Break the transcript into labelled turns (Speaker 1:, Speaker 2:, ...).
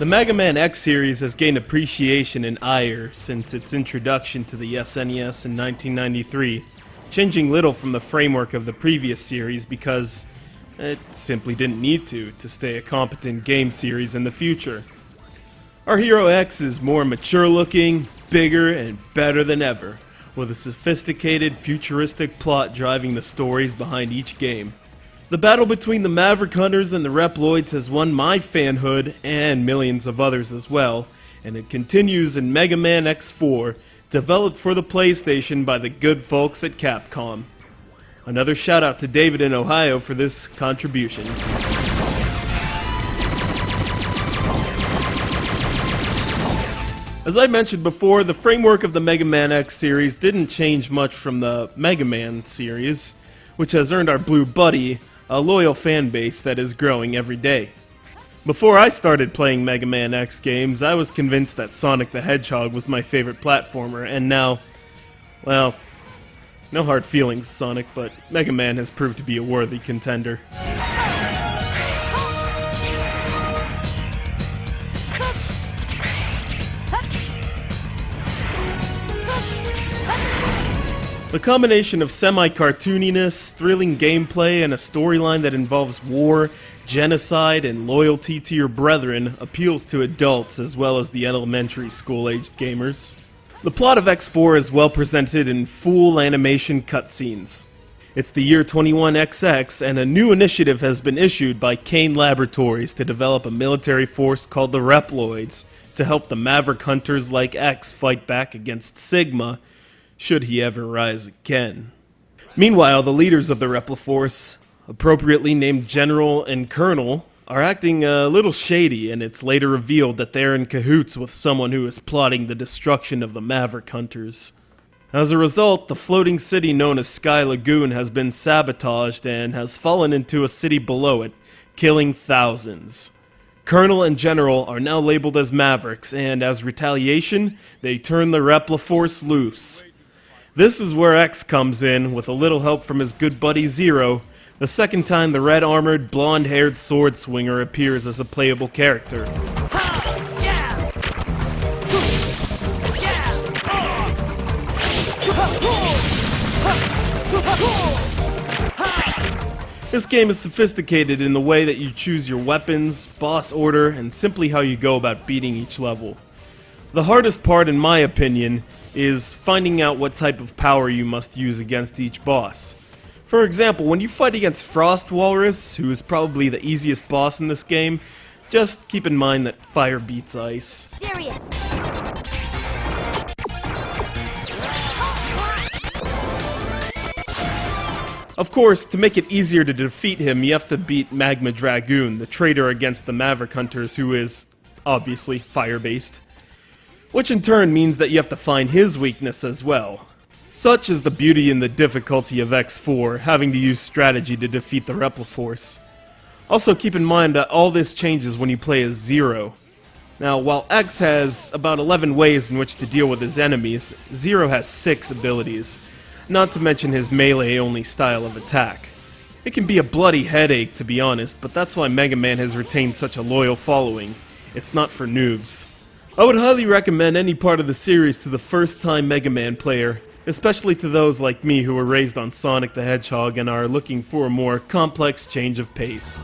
Speaker 1: Mega Man X series has gained appreciation and ire since its introduction to the SNES in 1993, changing little from the framework of the previous series because it simply didn't need to stay a competent game series in the future. Our Hero X is more mature looking, bigger, and better than ever, with a sophisticated, futuristic plot driving the stories behind each game. The battle between the Maverick Hunters and the Reploids has won my fanhood, and millions of others as well, and it continues in Mega Man X4, developed for the PlayStation by the good folks at Capcom. Another shout out to David in Ohio for this contribution. As I mentioned before, the framework of the Mega Man X series didn't change much from the Mega Man series, which has earned our Blue Buddy a loyal fan base that is growing every day. Before I started playing Mega Man X games, I was convinced that Sonic the Hedgehog was my favorite platformer, and now, well, no hard feelings, Sonic, but Mega Man has proved to be a worthy contender. The combination of semi-cartooniness, thrilling gameplay, and a storyline that involves war, genocide, and loyalty to your brethren appeals to adults as well as the elementary school-aged gamers. The plot of X4 is well presented in full animation cutscenes. It's the year 21XX, and a new initiative has been issued by Kane Laboratories to develop a military force called the Reploids to help the Maverick Hunters like X fight back against Sigma, should he ever rise again. Meanwhile, the leaders of the Repliforce, appropriately named General and Colonel, are acting a little shady, and it's later revealed that they're in cahoots with someone who is plotting the destruction of the Maverick Hunters. As a result, the floating city known as Sky Lagoon has been sabotaged and has fallen into a city below it, killing thousands. Colonel and General are now labeled as Mavericks, and as retaliation, they turn the Repliforce loose. This is where X comes in, with a little help from his good buddy Zero, the second time the red-armored, blonde-haired sword swinger appears as a playable character. This game is sophisticated in the way that you choose your weapons, boss order, and simply how you go about beating each level. The hardest part, in my opinion, is finding out what type of power you must use against each boss. For example, when you fight against Frost Walrus, who is probably the easiest boss in this game, just keep in mind that fire beats ice.
Speaker 2: Serious.
Speaker 1: Of course, to make it easier to defeat him, you have to beat Magma Dragoon, the traitor against the Maverick Hunters, who is obviously fire-based. Which in turn means that you have to find his weakness as well. Such is the beauty and the difficulty of X4, having to use strategy to defeat the Repliforce. Also keep in mind that all this changes when you play as Zero. Now, while X has about 11 ways in which to deal with his enemies, Zero has 6 abilities, not to mention his melee-only style of attack. It can be a bloody headache, to be honest, but that's why Mega Man has retained such a loyal following. It's not for noobs. I would highly recommend any part of the series to the first-time Mega Man player, especially to those like me who were raised on Sonic the Hedgehog and are looking for a more complex change of pace.